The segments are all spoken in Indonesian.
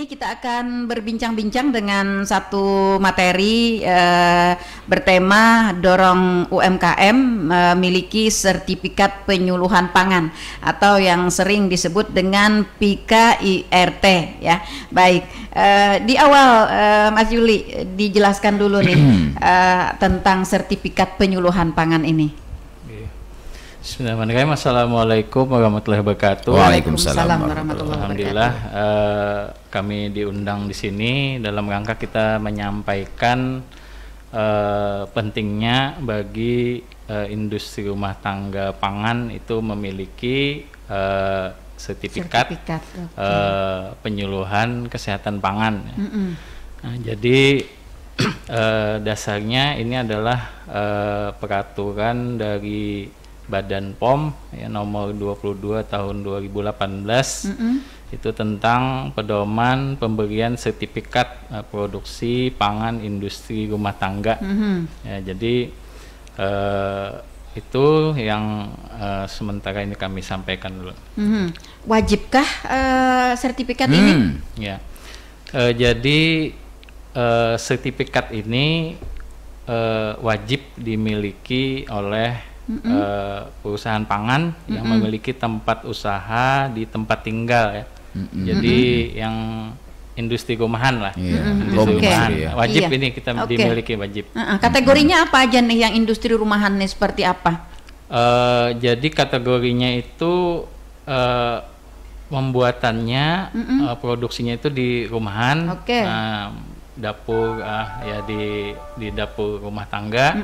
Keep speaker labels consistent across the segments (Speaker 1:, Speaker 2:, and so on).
Speaker 1: kita akan berbincang-bincang dengan satu materi bertema dorong UMKM memiliki sertifikat penyuluhan pangan atau yang sering disebut dengan PKIRT ya. Baik, di awal Mas Juli dijelaskan dulu nih tentang sertifikat penyuluhan pangan ini.
Speaker 2: Bismillahirrahmanirrahim. Assalamualaikum warahmatullahi wabarakatuh.
Speaker 1: Waalaikumsalam warahmatullahi wabarakatuh.
Speaker 2: Alhamdulillah kami diundang di sini dalam rangka kita menyampaikan pentingnya bagi industri rumah tangga pangan itu memiliki sertifikat penyuluhan kesehatan pangan. Nah, jadi dasarnya ini adalah peraturan dari Badan POM ya, nomor 22 tahun 2018 itu tentang pedoman pemberian sertifikat produksi pangan industri rumah tangga. Ya, jadi itu yang sementara ini kami sampaikan dulu.
Speaker 1: Wajibkah sertifikat ini?
Speaker 2: Ya, jadi sertifikat ini wajib dimiliki oleh perusahaan pangan yang memiliki tempat usaha di tempat tinggal ya. Jadi yang industri rumahan lah. Industri rumahan. Wajib ini kita dimiliki wajib.
Speaker 1: Kategorinya apa aja nih yang industri rumahan nih, seperti apa?
Speaker 2: Jadi kategorinya itu pembuatannya produksinya itu di rumahan. Dapur ya di dapur rumah tangga.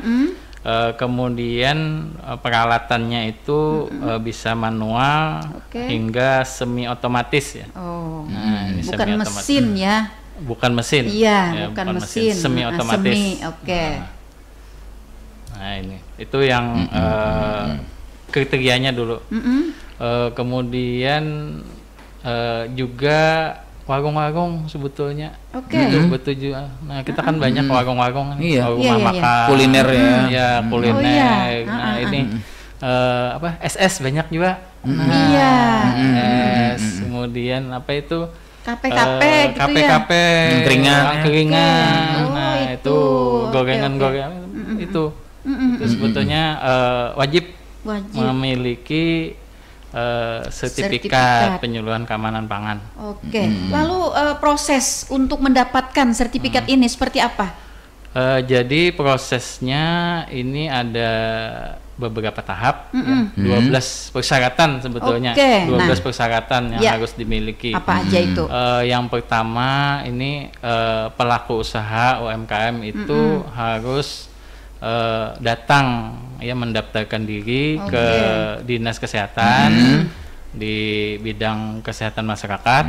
Speaker 2: Kemudian peralatannya itu bisa manual hingga semi otomatis ya.
Speaker 1: Nah, ini bukan mesin ya.
Speaker 2: Bukan mesin.
Speaker 1: Iya, ya, bukan mesin.
Speaker 2: Semi otomatis. Nah, ini itu yang kriterianya dulu. Kemudian juga warung-warung sebetulnya betul juga. Nah, kita kan banyak warung-warung, rumah makan,
Speaker 3: kuliner ya.
Speaker 2: Ya, kuliner. Nah, ini apa? SS banyak juga. Kemudian apa itu?
Speaker 1: KPKP gitu ya.
Speaker 2: KPKP, keringan. Nah, itu gorengan-gorengan itu sebetulnya wajib memiliki sertifikat penyuluhan keamanan pangan.
Speaker 1: Lalu proses untuk mendapatkan sertifikat ini seperti apa?
Speaker 2: Jadi prosesnya ini ada beberapa tahap, 12 persyaratan sebetulnya, 12 persyaratan yang harus dimiliki.
Speaker 1: Apa aja itu?
Speaker 2: Yang pertama ini pelaku usaha UMKM itu harus datang ya mendaftarkan diri ke Dinas Kesehatan di bidang kesehatan masyarakat.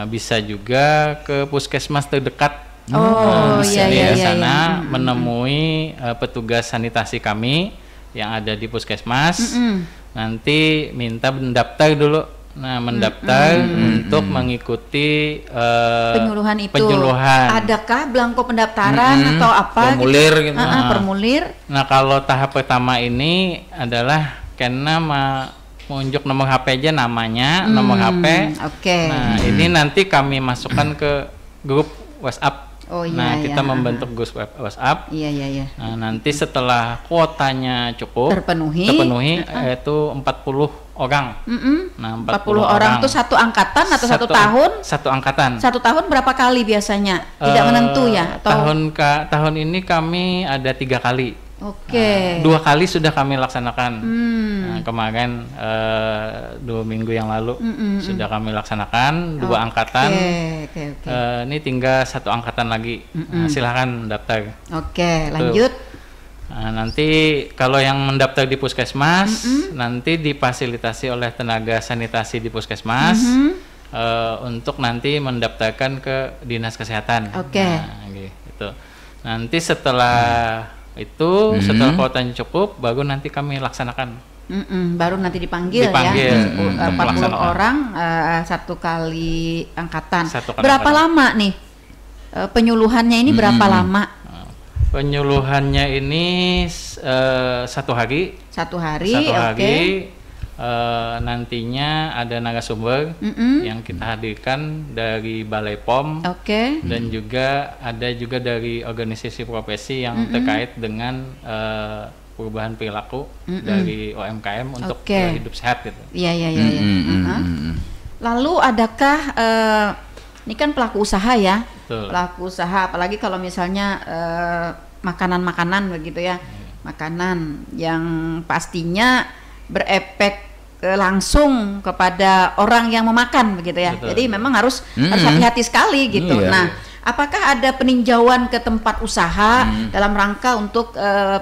Speaker 2: Bisa juga ke puskesmas terdekat. Bisa di sana menemui petugas sanitasi kami yang ada di puskesmas. Nanti minta mendaftar dulu. Nah, mendaftar untuk mengikuti
Speaker 1: penyuluhan itu.
Speaker 2: Penyuluhan.
Speaker 1: Adakah belangko pendaftaran atau apa?
Speaker 3: Formulir gitu.
Speaker 1: Formulir.
Speaker 2: Nah, kalau tahap pertama ini adalah karena menunjuk nomor HP aja namanya, nomor HP. Nah, ini nanti kami masukkan ke grup WhatsApp. Kita membentuk grup WhatsApp. Nah, nanti setelah kuotanya cukup terpenuhi yaitu 40 orang. Nah, 40 orang itu
Speaker 1: satu angkatan atau satu tahun?
Speaker 2: Satu angkatan.
Speaker 1: Satu tahun berapa kali biasanya? Tidak menentu ya? Atau?
Speaker 2: Tahun ini kami ada 3 kali. 2 kali sudah kami laksanakan. Nah, kemarin 2 minggu yang lalu sudah kami laksanakan 2 angkatan. Ini tinggal 1 angkatan lagi. Nah, silakan daftar.
Speaker 1: Lanjut.
Speaker 2: Nah, nanti kalau yang mendaftar di puskesmas nanti difasilitasi oleh tenaga sanitasi di puskesmas untuk nanti mendaftarkan ke Dinas Kesehatan. Nah, gitu. Nanti setelah itu setelah kuotanya cukup baru nanti kami laksanakan.
Speaker 1: Baru nanti dipanggil ya 40 orang 1 kali angkatan. Berapa lama nih penyuluhannya ini? Berapa lama?
Speaker 2: Penyuluhannya ini 1 hari.
Speaker 1: 1 hari.
Speaker 2: nantinya ada narasumber yang kita hadirkan dari Balai POM, dan juga ada dari organisasi profesi yang terkait dengan perubahan perilaku dari UMKM untuk hidup sehat gitu.
Speaker 1: Iya. Lalu adakah ini kan pelaku usaha ya? Betul. Pelaku usaha, apalagi kalau misalnya makanan-makanan begitu ya, makanan yang pastinya berefek langsung kepada orang yang memakan begitu ya. Betul. Jadi memang harus hati-hati sekali gitu. Nah, apakah ada peninjauan ke tempat usaha dalam rangka untuk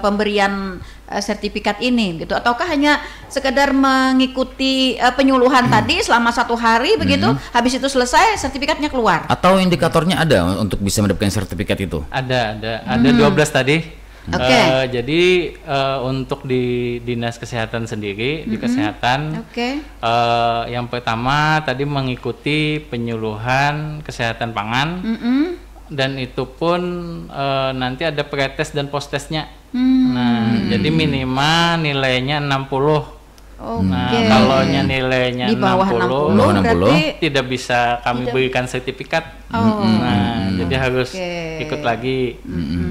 Speaker 1: pemberian sertifikat ini gitu, ataukah hanya sekedar mengikuti penyuluhan tadi selama 1 hari begitu, habis itu selesai sertifikatnya keluar?
Speaker 3: Atau indikatornya ada untuk bisa mendapatkan sertifikat itu?
Speaker 2: Ada 12 tadi. Jadi untuk di Dinas Kesehatan sendiri, di kesehatan, yang pertama tadi mengikuti penyuluhan kesehatan pangan, dan itu pun nanti ada pretest dan posttestnya. Nah, jadi minimal nilainya 60. Nah, kalau nilainya
Speaker 1: di bawah 60
Speaker 2: berarti tidak bisa kami berikan sertifikat. Jadi harus ikut lagi.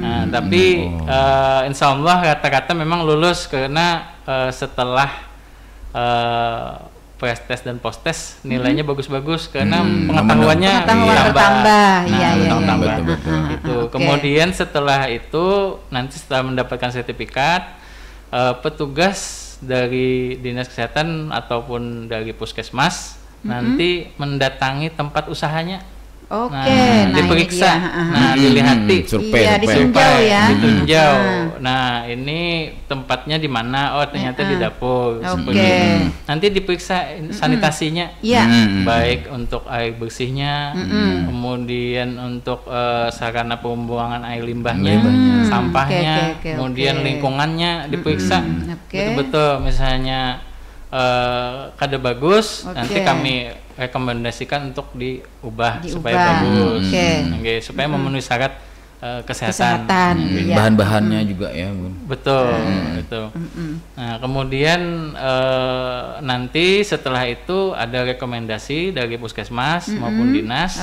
Speaker 2: Nah, tapi insya Allah rata-rata memang lulus karena setelah pretest dan posttest nilainya bagus-bagus karena pengetahuannya
Speaker 1: bertambah.
Speaker 2: Kemudian setelah itu, nanti setelah mendapatkan sertifikat, petugas dari Dinas Kesehatan ataupun dari Puskesmas nanti mendatangi tempat usahanya. Diperiksa, dilihati,
Speaker 1: ditinjau ya.
Speaker 2: Ditinjau. Nah, ini tempatnya di mana? Oh, ternyata di dapur. Nanti diperiksa sanitasinya, baik untuk air bersihnya, kemudian untuk sarana pembuangan air limbahnya, sampahnya, kemudian lingkungannya diperiksa. Betul-betul, misalnya kada bagus, nanti kami rekomendasikan untuk diubah supaya bagus, supaya memenuhi syarat kesehatan.
Speaker 3: Bahan-bahannya juga ya, Bun.
Speaker 2: Betul, betul. Nah, kemudian nanti setelah itu ada rekomendasi dari Puskesmas maupun Dinas.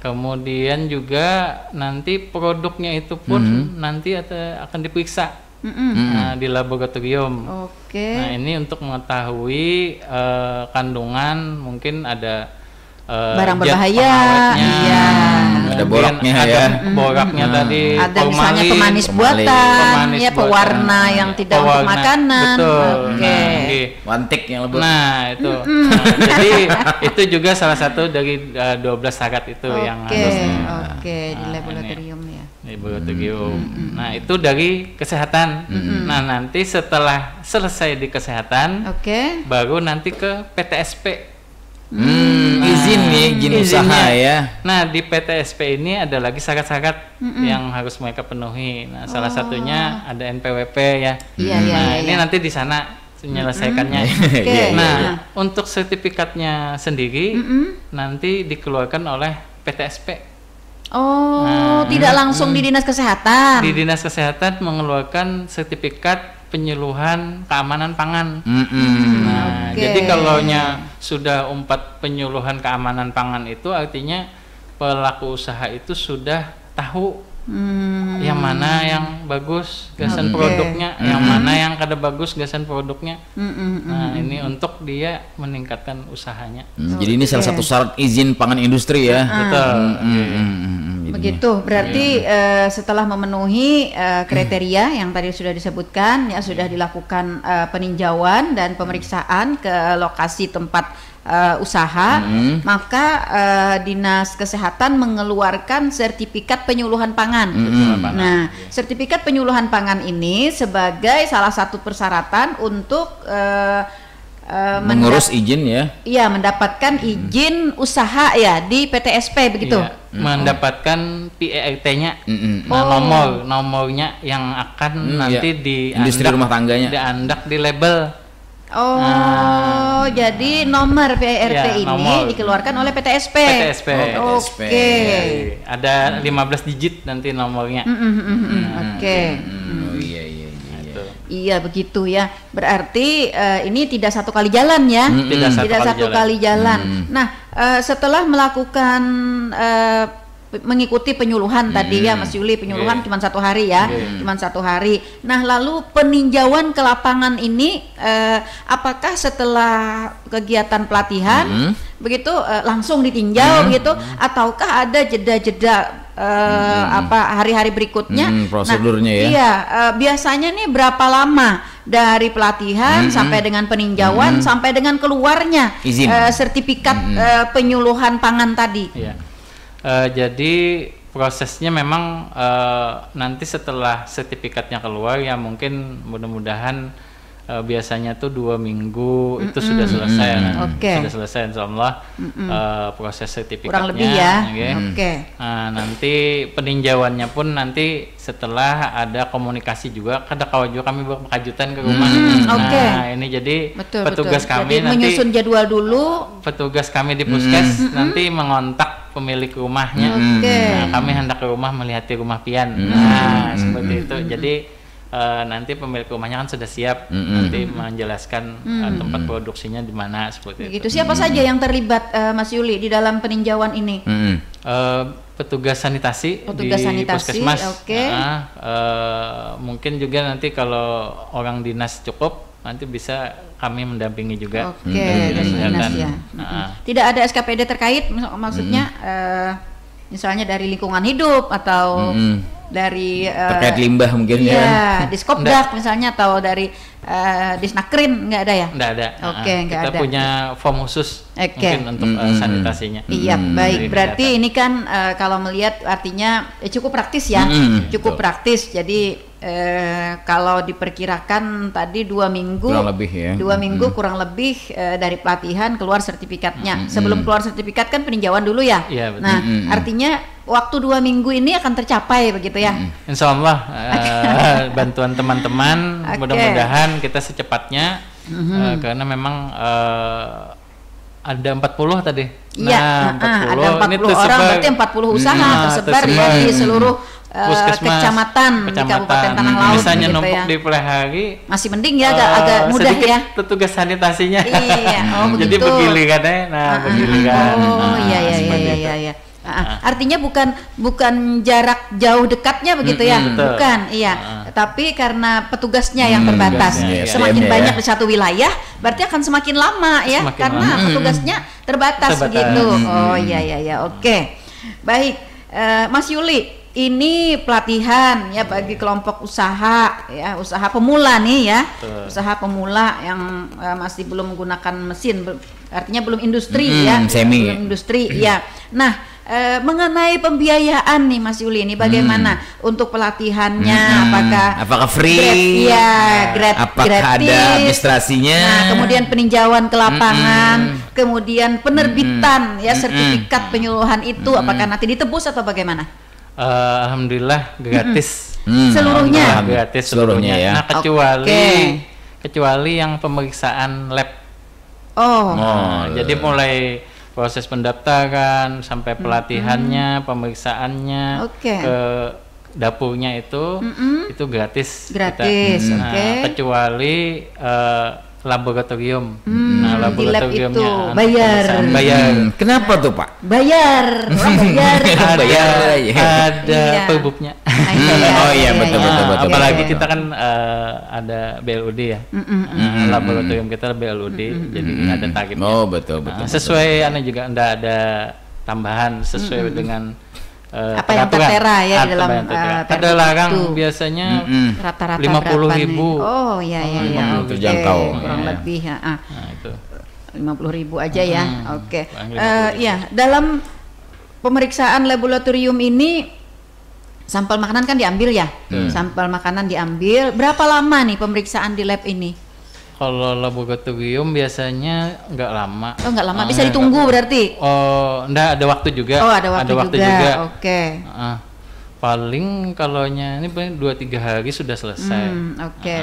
Speaker 2: Kemudian juga nanti produknya itu pun nanti akan diperiksa di laboratorium. Nah, ini untuk mengetahui kandungan, mungkin ada
Speaker 1: barang berbahaya,
Speaker 3: ada boraknya ya,
Speaker 2: boraknya tadi,
Speaker 1: ada misalnya pemanis buatan, pewarna yang tidak untuk makanan.
Speaker 3: Wantik yang lebih.
Speaker 2: Nah, itu. Jadi itu juga salah satu dari 12 syarat itu yang harus
Speaker 1: di laboratorium ya.
Speaker 2: Laboratorium. Nah, itu dari kesehatan. Nah, nanti setelah selesai di kesehatan, baru nanti ke PTSP.
Speaker 3: Izin usaha ya.
Speaker 2: Nah, di PTSP ini ada lagi syarat-syarat yang harus mereka penuhi. Nah, salah satunya ada NPWP ya. Ini nanti di sana menyelesaikannya. Nah, untuk sertifikatnya sendiri nanti dikeluarkan oleh PTSP.
Speaker 1: Tidak langsung di Dinas Kesehatan.
Speaker 2: Di Dinas Kesehatan mengeluarkan sertifikat penyuluhan keamanan pangan. Jadi kalau sudah penyuluhan keamanan pangan itu artinya pelaku usaha itu sudah tahu yang mana yang bagus gasan produknya, yang mana yang kada bagus gasan produknya. Nah, ini untuk dia meningkatkan usahanya.
Speaker 3: Jadi ini salah satu syarat izin pangan industri ya.
Speaker 2: Betul.
Speaker 1: Begitu, berarti setelah memenuhi kriteria yang tadi sudah disebutkan, ya sudah dilakukan peninjauan dan pemeriksaan ke lokasi tempat usaha, maka Dinas Kesehatan mengeluarkan sertifikat penyuluhan pangan. Nah, sertifikat penyuluhan pangan ini sebagai salah satu persyaratan untuk
Speaker 3: mengurus izin ya.
Speaker 1: Iya, mendapatkan izin usaha ya di PTSP begitu.
Speaker 2: Mendapatkan PERT-nya. Nomornya yang akan nanti di
Speaker 3: industri rumah tangganya.
Speaker 2: Diandak di label.
Speaker 1: Jadi nomor PERT ini dikeluarkan oleh PTSP.
Speaker 2: Ada 15 digit nanti nomornya.
Speaker 1: Iya begitu ya. Berarti ini tidak satu kali jalan ya. Tidak satu kali jalan. Nah, setelah melakukan mengikuti penyuluhan tadi ya Mas Yuli, penyuluhan cuma 1 hari ya, cuma 1 hari. Nah, lalu peninjauan ke lapangan ini apakah setelah kegiatan pelatihan begitu langsung ditinjau begitu, ataukah ada jeda-jeda hari-hari berikutnya?
Speaker 3: Prosedurnya
Speaker 1: nah, iya, biasanya nih berapa lama dari pelatihan sampai dengan peninjauan sampai dengan keluarnya sertifikat penyuluhan pangan tadi?
Speaker 2: Iya. Jadi prosesnya memang nanti setelah sertifikatnya keluar ya mungkin mudah-mudahan biasanya tuh 2 minggu itu sudah selesai sudah selesai insyaallah proses sertifikatnya
Speaker 1: kurang lebih ya.
Speaker 2: Nah, nanti peninjauannya pun nanti setelah ada komunikasi juga, ada juga kami berkejutan ke rumah. Nah ini jadi petugas kami
Speaker 1: jadi
Speaker 2: nanti
Speaker 1: menyusun jadwal dulu,
Speaker 2: petugas kami di puskes nanti mengontak pemilik rumahnya. Nah, kami hendak ke rumah melihat di rumah pian. Nah seperti itu. Jadi nanti pemilik rumahnya kan sudah siap nanti menjelaskan tempat produksinya di mana seperti itu.
Speaker 1: Siapa saja yang terlibat Mas Yuli di dalam peninjauan ini?
Speaker 2: Petugas sanitasi di puskesmas. Mungkin juga nanti kalau orang dinas cukup nanti bisa kami mendampingi juga.
Speaker 1: Dinas ya. Tidak ada SKPD terkait maksudnya misalnya dari lingkungan hidup atau dari
Speaker 3: terkait limbah mungkin
Speaker 1: Diskopdak misalnya, atau dari Disnakrin, nggak ada ya?
Speaker 2: Nggak ada.
Speaker 1: Nggak ada.
Speaker 2: Kita punya form khusus mungkin untuk sanitasinya.
Speaker 1: Iya, baik. Berarti ini kan kalau melihat artinya cukup praktis ya, cukup praktis. Jadi kalau diperkirakan tadi 2 minggu,
Speaker 3: kurang lebih ya.
Speaker 1: 2 minggu kurang lebih dari pelatihan keluar sertifikatnya. Sebelum keluar sertifikat kan peninjauan dulu ya. Nah, artinya waktu 2 minggu ini akan tercapai begitu ya?
Speaker 2: Insya Allah bantuan teman-teman mudah-mudahan kita secepatnya karena memang ada 40 tadi.
Speaker 1: Iya, ada 40 ini orang, berarti 40 usaha tersebar ya di seluruh kecamatan di Kabupaten Tanah Laut.
Speaker 2: Misalnya numpuk di pelihari
Speaker 1: masih mending ya, agak mudah ya.
Speaker 2: Petugas sanitasinya.
Speaker 1: Iya,
Speaker 2: jadi begiliran begiliran.
Speaker 1: Iya. Artinya bukan jarak jauh dekatnya begitu ya, bukan, tapi karena petugasnya yang terbatas, semakin banyak di satu wilayah, berarti akan semakin lama ya, karena petugasnya terbatas begitu. Oke. Baik, Mas Yuli, ini pelatihan ya bagi kelompok usaha ya, usaha pemula nih ya, usaha pemula yang masih belum menggunakan mesin, artinya belum industri belum industri ya. Nah, mengenai pembiayaan nih Mas Yuli, ini bagaimana untuk pelatihannya?
Speaker 3: Apakah free?
Speaker 1: Apakah
Speaker 3: gratis? Ada administrasinya?
Speaker 1: Nah, kemudian peninjauan ke lapangan, kemudian penerbitan ya sertifikat penyuluhan itu, apakah nanti ditebus atau bagaimana?
Speaker 2: Alhamdulillah gratis.
Speaker 1: Seluruhnya?
Speaker 2: Gratis seluruhnya ya. Nah, kecuali yang pemeriksaan lab. Jadi mulai proses pendaftaran sampai pelatihannya, pemeriksaannya, ke dapurnya itu gratis. Kecuali laboratorium. Nah, laboratoriumnya
Speaker 1: bayar.
Speaker 3: Kenapa tuh Pak?
Speaker 1: Bayar.
Speaker 2: Ada perbubnya.
Speaker 3: Betul.
Speaker 2: Apalagi kita kan ada BLUD ya. Laboratorium kita BLUD, jadi ada tarifnya.
Speaker 3: Betul.
Speaker 2: Sesuai juga enggak ada tambahan sesuai dengan
Speaker 1: apa yang tertera ya di dalam
Speaker 2: ada larang biasanya
Speaker 1: rata-rata
Speaker 2: 50.000.
Speaker 3: Terjangkau
Speaker 1: kurang lebih
Speaker 2: Nah, itu
Speaker 1: 50.000 aja ya. Dalam pemeriksaan laboratorium ini sampel makanan kan diambil ya. Sampel makanan diambil. Berapa lama nih pemeriksaan di lab ini?
Speaker 2: Kalau laboratorium biasanya nggak lama.
Speaker 1: Nggak lama, bisa ditunggu berarti?
Speaker 2: Enggak, ada waktu juga.
Speaker 1: Ada waktu juga. Oke.
Speaker 2: Paling kalaunya ini 2-3 hari sudah selesai.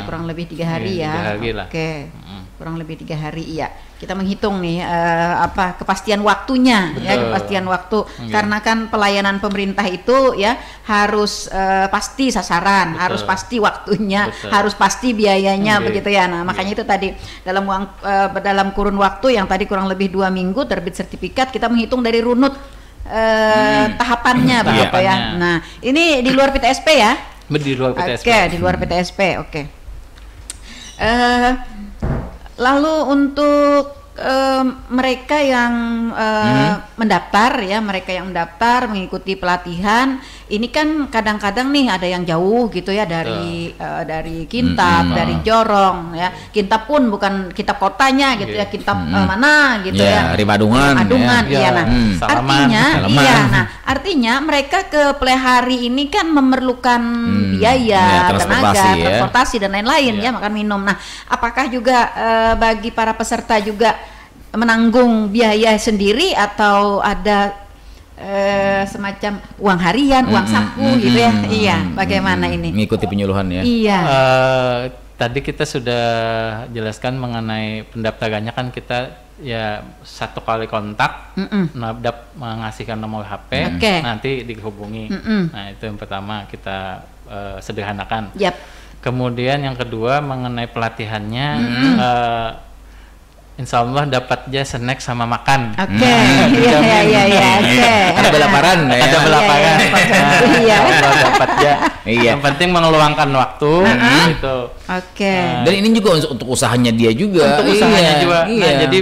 Speaker 1: Kurang lebih 3 hari ya.
Speaker 2: 3 hari lah.
Speaker 1: Oke. kurang lebih 3 hari. Iya, kita menghitung nih kepastian waktunya. Betul. Ya, kepastian waktu. Karena kan pelayanan pemerintah itu ya harus pasti sasaran, harus pasti waktunya, harus pasti biayanya, begitu ya. Nah, makanya itu tadi dalam kurun waktu yang tadi kurang lebih 2 minggu terbit sertifikat, kita menghitung dari runut tahapannya begitu ya. Nah, ini di luar PTSP ya?
Speaker 2: Di luar PTSP.
Speaker 1: Oke, di luar PTSP. Oke. Lalu untuk mereka yang mendaftar ya, mereka yang mendaftar mengikuti pelatihan, ini kan kadang-kadang nih ada yang jauh gitu ya dari Kintab, dari Jorong ya. Kintab pun bukan Kintab kotanya gitu ya, Kintab mana gitu ya.
Speaker 3: Rimadungan.
Speaker 1: Iya. Nah, artinya mereka ke Plehari ini kan memerlukan biaya, tenaga, transportasi dan lain-lain ya, makan minum. Nah, apakah juga bagi para peserta juga menanggung biaya sendiri atau ada semacam uang harian, uang saku gitu ya? Iya, bagaimana ini?
Speaker 3: Mengikuti penyuluhan ya?
Speaker 1: Iya.
Speaker 2: Tadi kita sudah jelaskan mengenai pendaftarannya, kan kita ya 1 kali kontak, mengasihkan nomor HP, nanti dihubungi. Nah, itu yang pertama kita sederhanakan. Kemudian yang kedua mengenai pelatihannya, insya Allah dapat aja snack sama makan.
Speaker 1: Iya.
Speaker 3: Ada belaparan ya.
Speaker 2: Ada belaparan. Dapat aja. Yang penting mengeluangkan waktu gitu.
Speaker 3: Dan ini juga untuk usahanya dia juga.
Speaker 2: Untuk usahanya juga. Nah, jadi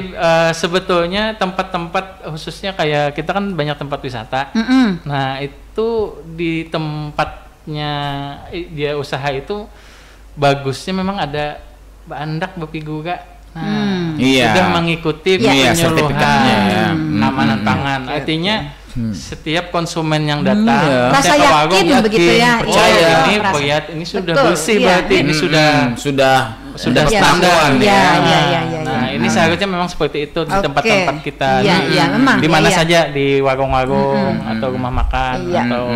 Speaker 2: sebetulnya tempat-tempat khususnya kayak kita kan banyak tempat wisata. Nah, itu di tempatnya dia usaha itu bagusnya memang ada bandak bepiguga. Sudah mengikuti penyuluhan keamanan pangan. Artinya setiap konsumen yang datang
Speaker 1: rasa yakin begitu ya.
Speaker 2: Percaya ini sudah bersih, berarti ini sudah standar. Nah, ini seharusnya memang seperti itu di tempat-tempat kita. Di mana saja, di warung-warung atau rumah makan atau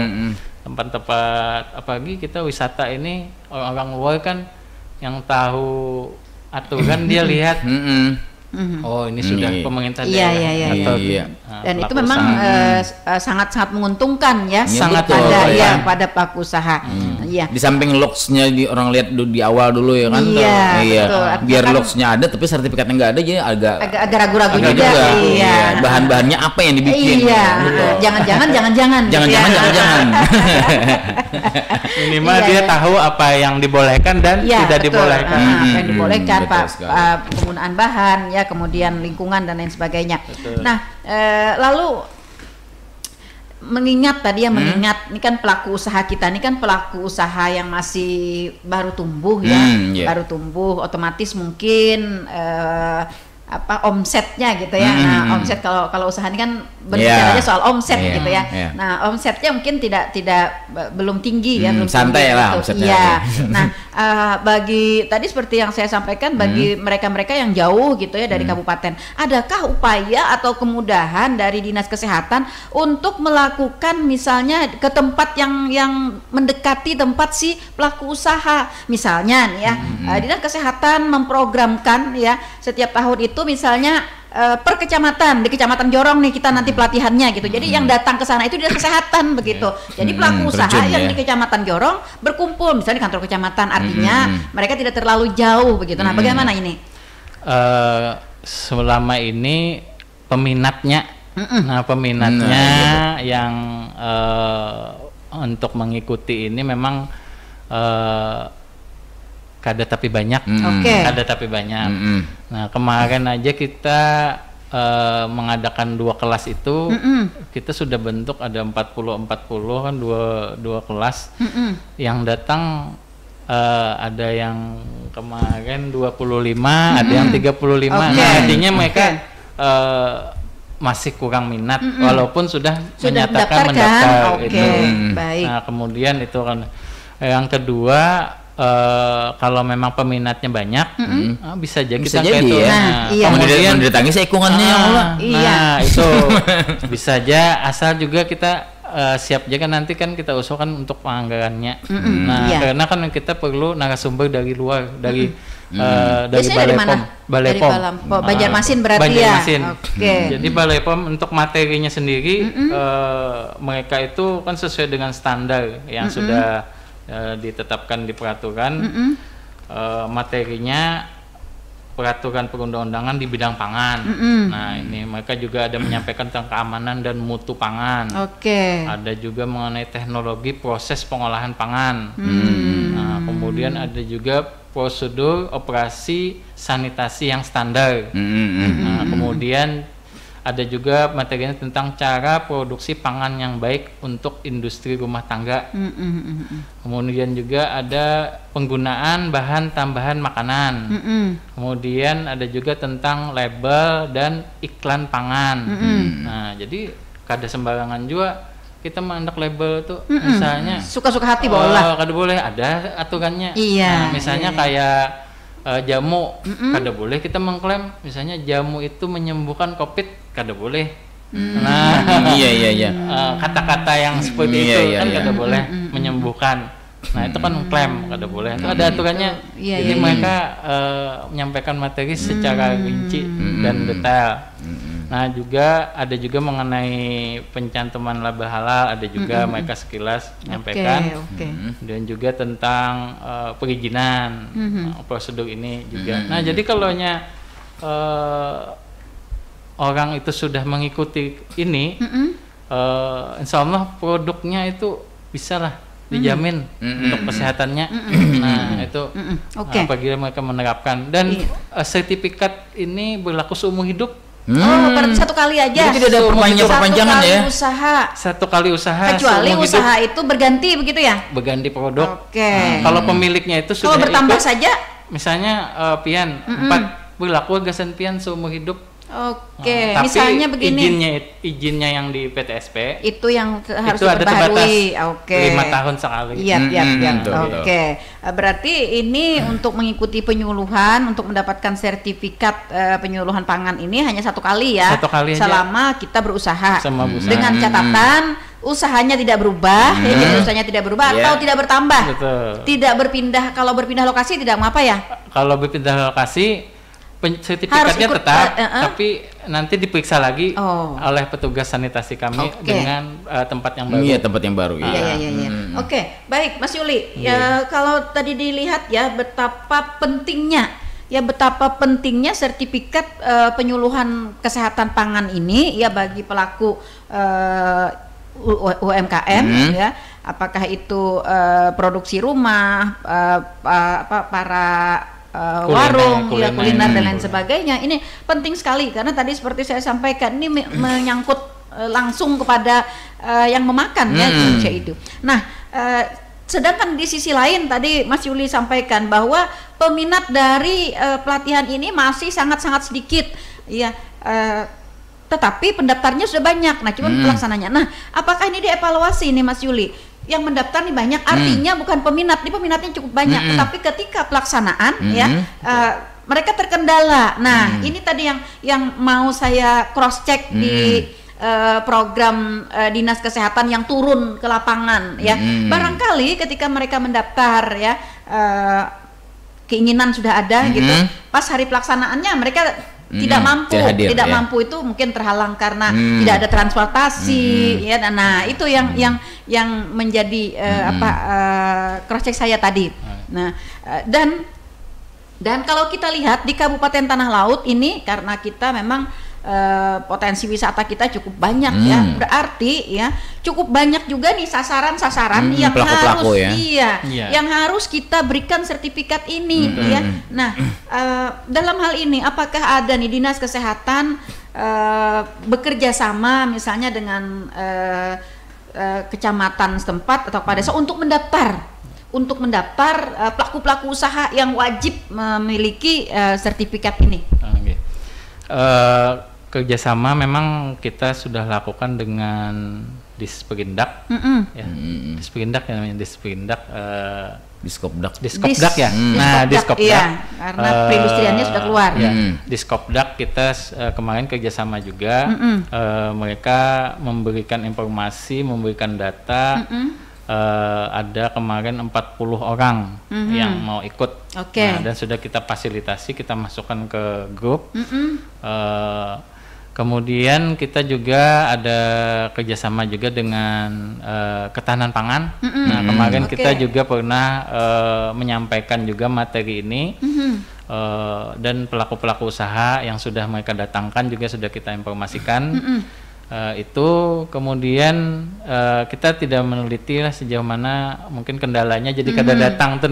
Speaker 2: tempat-tempat apalagi kita wisata ini, orang luar kan yang tahu aturan dia lihat oh ini sudah pemerintah daerah
Speaker 1: dan itu memang sangat-sangat menguntungkan ya, sangat pada pelaku usaha.
Speaker 3: Di samping logsnya orang lihat di awal dulu ya kan, biar logsnya ada tapi sertifikatnya nggak ada, jadi
Speaker 1: agak ragu-ragu juga.
Speaker 3: Bahan-bahannya apa yang dibikin?
Speaker 1: Jangan-jangan
Speaker 2: minimal dia tahu apa yang dibolehkan dan tidak dibolehkan.
Speaker 1: Apa yang dibolehkan, penggunaan bahan ya, kemudian lingkungan dan lain sebagainya. Nah, lalu mengingat ini kan pelaku usaha kita, ini kan pelaku usaha yang masih baru tumbuh ya, baru tumbuh, otomatis mungkin omsetnya gitu ya. Nah, omset kalau usaha ini kan berbicaranya soal omset gitu ya. Nah, omsetnya mungkin tidak belum tinggi ya, belum
Speaker 3: santai lah omsetnya.
Speaker 1: Nah, bagi tadi seperti yang saya sampaikan, bagi mereka-mereka yang jauh gitu ya dari kabupaten, adakah upaya atau kemudahan dari Dinas Kesehatan untuk melakukan misalnya ke tempat yang mendekati tempat si pelaku usaha? Misalnya nih ya, Dinas Kesehatan memprogramkan ya setiap tahun itu misalnya per kecamatan, di Kecamatan Jorong nih kita nanti pelatihannya gitu. Jadi yang datang ke sana itu Dinas Kesehatan begitu. Jadi pelaku usaha yang di Kecamatan Jorong berkumpul misalnya di kantor kecamatan, artinya mereka tidak terlalu jauh begitu. Nah, bagaimana ini?
Speaker 2: Selama ini peminatnya, yang untuk mengikuti ini memang kada tapi banyak. Nah, kemarin aja kita mengadakan 2 kelas itu, kita sudah bentuk ada 40 kan, dua kelas. Yang datang ada yang kemarin 25, ada yang 35. Nah, artinya mereka masih kurang minat walaupun sudah menyatakan mendaftar itu.
Speaker 1: Baik.
Speaker 2: Nah, kemudian itu kan yang kedua, kalau memang peminatnya banyak, bisa aja kita kayak itu.
Speaker 3: Kemudian didatangi seikungannya
Speaker 2: itu bisa aja, asal juga kita siap jaga, nanti kan kita usulkan untuk penganggarannya. Karena kan kita perlu narasumber dari luar, dari dari Balai POM.
Speaker 1: Balai POM. Banjarmasin berarti
Speaker 2: Banjarmasin.
Speaker 1: ya. Oke.
Speaker 2: Jadi Balai POM untuk materinya sendiri mereka itu kan sesuai dengan standar yang sudah ditetapkan di peraturan. Materinya peraturan perundang-undangan di bidang pangan. Nah, ini mereka juga ada menyampaikan tentang keamanan dan mutu pangan. Ada juga mengenai teknologi proses pengolahan pangan. Nah, kemudian ada juga prosedur operasi sanitasi yang standar. Nah, kemudian ada juga materinya tentang cara produksi pangan yang baik untuk industri rumah tangga. Kemudian juga ada penggunaan bahan tambahan makanan. Kemudian ada juga tentang label dan iklan pangan. Nah, jadi kada sembarangan juga kita mendak label tuh, misalnya
Speaker 1: suka-suka hati boleh.
Speaker 2: Kada boleh, ada aturannya.
Speaker 1: Nah,
Speaker 2: misalnya kayak jamu, kada boleh kita mengklaim misalnya jamu itu menyembuhkan COVID, kada boleh. Nah, kata-kata yang seperti itu kan kada boleh menyembuhkan. Nah, itu kan mengklaim, kada boleh. Itu ada aturannya. Jadi mereka menyampaikan materi secara rinci dan detail. Nah, ada juga mengenai pencantuman label halal, ada juga mereka sekilas menyampaikan. Dan juga tentang perizinan prosedur ini juga. Nah, jadi kalau orang itu sudah mengikuti ini, insya Allah produknya itu bisalah dijamin untuk kesehatannya. Nah, itu apabila mereka menerapkan, dan sertifikat ini berlaku seumur hidup.
Speaker 1: Berarti satu kali aja.
Speaker 3: Jadi tidak ada perpanjangan ya.
Speaker 2: Satu kali usaha.
Speaker 1: Kecuali usaha itu berganti begitu ya?
Speaker 2: Berganti produk. Kalau pemiliknya itu sudah
Speaker 1: kalau bertambah saja,
Speaker 2: misalnya pian 4 berlaku gasan pian seumur hidup.
Speaker 1: Tapi
Speaker 2: misalnya begini. Izinnya yang di PTSP
Speaker 1: itu yang harus
Speaker 2: diperbarui. 5 tahun sekali.
Speaker 1: Berarti ini untuk mengikuti penyuluhan, untuk mendapatkan sertifikat penyuluhan pangan ini hanya satu kali ya. Selama kita berusaha. Dengan catatan usahanya tidak berubah, jadi usahanya tidak berubah atau tidak bertambah. Tidak berpindah. Kalau berpindah lokasi tidak apa ya?
Speaker 2: Kalau berpindah lokasi sertifikatnya tetap, tapi nanti diperiksa lagi oleh petugas sanitasi kami dengan tempat yang baru.
Speaker 3: Tempat yang baru.
Speaker 1: Baik, Mas Yuli. Kalau tadi dilihat ya betapa pentingnya sertifikat penyuluhan kesehatan pangan ini ya bagi pelaku UMKM ya. Apakah itu produksi rumah, para warung, kuliner dan lain sebagainya. Ini penting sekali karena tadi seperti saya sampaikan ini menyangkut langsung kepada yang memakan ya Indonesia itu. Nah, sedangkan di sisi lain tadi Mas Yuli sampaikan bahwa peminat dari pelatihan ini masih sangat-sangat sedikit ya. Tetapi pendaftarnya sudah banyak. Nah, cuman pelaksananya. Nah, apakah ini dievaluasi nih Mas Yuli? Yang mendaftar nih banyak, artinya bukan peminat, ini peminatnya cukup banyak, tetapi ketika pelaksanaan mereka terkendala. Nah, ini tadi yang mau saya cross check di program Dinas Kesehatan yang turun ke lapangan ya. Barangkali ketika mereka mendaftar ya, keinginan sudah ada gitu, pas hari pelaksanaannya mereka tidak mampu itu mungkin terhalang karena tidak ada transportasi ya. Nah, itu yang menjadi cross check saya tadi. Nah, dan kalau kita lihat di Kabupaten Tanah Laut ini karena kita memang potensi wisata kita cukup banyak ya, berarti ya cukup banyak juga nih sasaran-sasaran yang harus yang harus kita berikan sertifikat ini ya. Nah, dalam hal ini apakah ada nih Dinas Kesehatan bekerja sama misalnya dengan kecamatan setempat atau pada desa untuk mendaftar pelaku-pelaku usaha yang wajib memiliki sertifikat ini?
Speaker 2: Kerjasama memang kita sudah lakukan dengan Disperindak, Diskopdak ya. Nah, Diskopdak,
Speaker 1: karena perindustriannya sudah keluar.
Speaker 2: Diskopdak kita kemarin kerjasama juga. Mereka memberikan informasi, memberikan data ada kemarin 40 orang yang mau ikut. Nah, dan sudah kita fasilitasi, kita masukkan ke grup. Kemudian kita juga ada kerjasama juga dengan ketahanan pangan. Nah, kemarin kita juga pernah menyampaikan juga materi ini. Dan pelaku-pelaku usaha yang sudah mereka datangkan juga sudah kita informasikan. Itu kemudian kita tidak meneliti lah sejauh mana mungkin kendalanya jadi kada datang tuh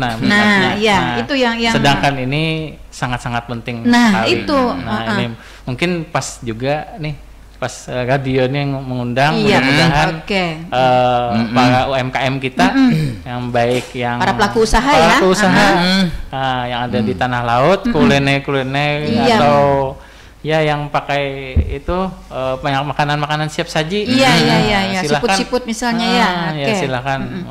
Speaker 1: itu yang
Speaker 2: sedangkan ini sangat-sangat penting sekali. Ini mungkin pas juga nih pas radio ini mengundang mudah-mudahan para UMKM kita yang baik yang
Speaker 1: para pelaku usaha
Speaker 2: yang ada di tanah laut, kuliner atau ya yang pakai itu makanan-makanan siap saji.
Speaker 1: Siput-siput misalnya
Speaker 2: silakan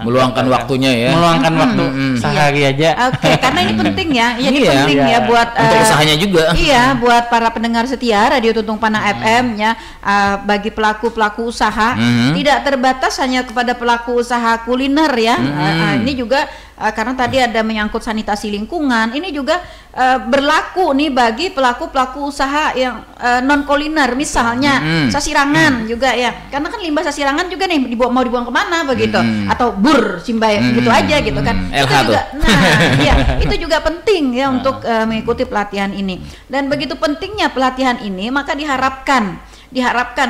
Speaker 3: meluangkan waktunya ya.
Speaker 2: Meluangkan waktu sehari aja.
Speaker 1: Karena ini penting ya. Ini penting ya buat
Speaker 3: untuk usahanya juga.
Speaker 1: Iya, buat para pendengar setia Radio Tuntung Panah FM ya, bagi pelaku-pelaku usaha tidak terbatas hanya kepada pelaku usaha kuliner ya. Ini juga karena tadi ada menyangkut sanitasi lingkungan, ini juga berlaku nih bagi pelaku-pelaku usaha yang non kuliner, misalnya sasirangan juga ya, karena kan limbah sasirangan juga nih mau dibuang kemana begitu, atau bur simbai gitu aja gitu kan. Itu juga, itu juga penting ya untuk mengikuti pelatihan ini. Dan begitu pentingnya pelatihan ini, maka diharapkan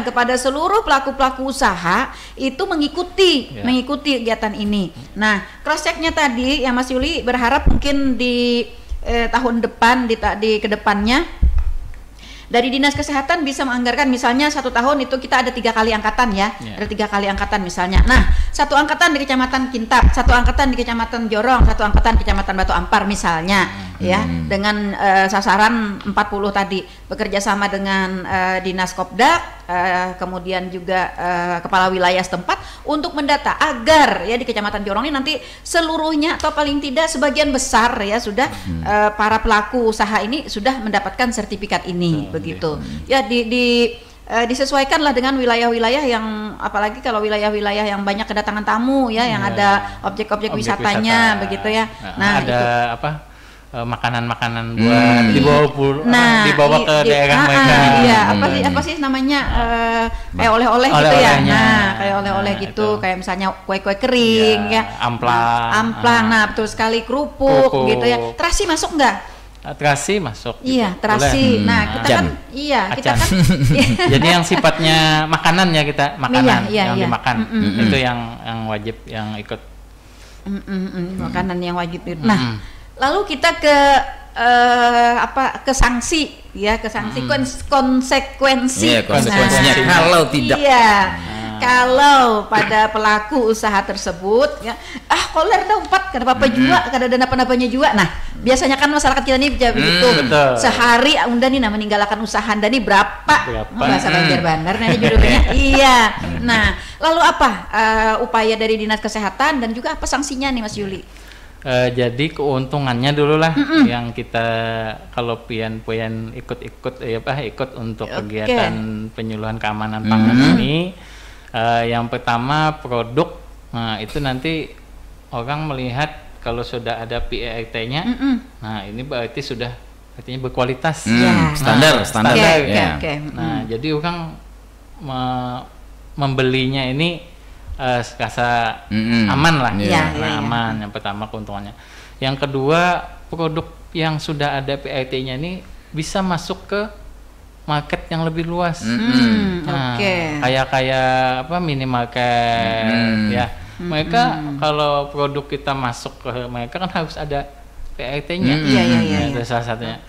Speaker 1: kepada seluruh pelaku-pelaku usaha itu mengikuti kegiatan ini. Nah, cross check-nya tadi ya Mas Yuli berharap mungkin di tahun depan di kedepannya dari Dinas Kesehatan bisa menganggarkan misalnya 1 tahun itu kita ada 3 kali angkatan ya, ada 3 kali angkatan misalnya. Nah, 1 angkatan di Kecamatan Kintab, 1 angkatan di Kecamatan Jorong, 1 angkatan di Kecamatan Batu Ampar misalnya, ya, dengan sasaran 40 tadi, bekerja sama dengan Dinas Kopdak, kemudian juga kepala wilayah setempat untuk mendata agar ya di Kecamatan Jorong ini nanti seluruhnya atau paling tidak sebagian besar ya sudah para pelaku usaha ini sudah mendapatkan sertifikat ini. Begitu ya, disesuaikanlah dengan wilayah-wilayah yang, apalagi kalau wilayah-wilayah yang banyak kedatangan tamu ya, yang ada objek-objek wisatanya begitu ya.
Speaker 2: Nah, ada itu makanan-makanan buat dibawa ke daerah mereka.
Speaker 1: Iya, apa sih namanya, kayak oleh-oleh gitu ya. Nah, kayak oleh-oleh gitu, kayak misalnya kue-kue kering ya. Amplang. Nah, betul sekali, kerupuk gitu ya. Terasi masuk enggak?
Speaker 2: Terasi masuk.
Speaker 1: Iya, terasi. Nah, kita kan kita kan
Speaker 2: jadi yang sifatnya makanan ya, kita makanan yang dimakan. Itu yang wajib yang ikut.
Speaker 1: Makanan yang wajib itu. Nah, lalu kita ke ke sanksi ya, konsekuensi.
Speaker 3: Konsekuensinya kalau tidak.
Speaker 1: Kalau pada pelaku usaha tersebut ya, koler dong 4 kada apa-apa juga, kada ada apa-apanya juga. Nah, biasanya kan masyarakat kita ini begitu. Sehari unda nih meninggalkan usaha anda nih berapa? Bahasa Banjar Bandar nanti judulnya. Iya. Nah, lalu apa upaya dari Dinas Kesehatan dan juga apa sanksinya nih Mas Yuli?
Speaker 2: Jadi keuntungannya dulu lah yang kita kalau pian ikut untuk kegiatan penyuluhan keamanan pangan ini. Yang pertama produk, nah itu nanti orang melihat kalau sudah ada PERT-nya, nah ini berarti sudah artinya berkualitas,
Speaker 3: standar.
Speaker 2: Nah jadi orang membelinya ini rasa aman lah, aman. Yang pertama keuntungannya. Yang kedua produk yang sudah ada PERT-nya ini bisa masuk ke market yang lebih luas. Kayak minimarket ya. Mereka kalau produk kita masuk ke mereka kan harus ada PERT-nya. Ada salah satunya.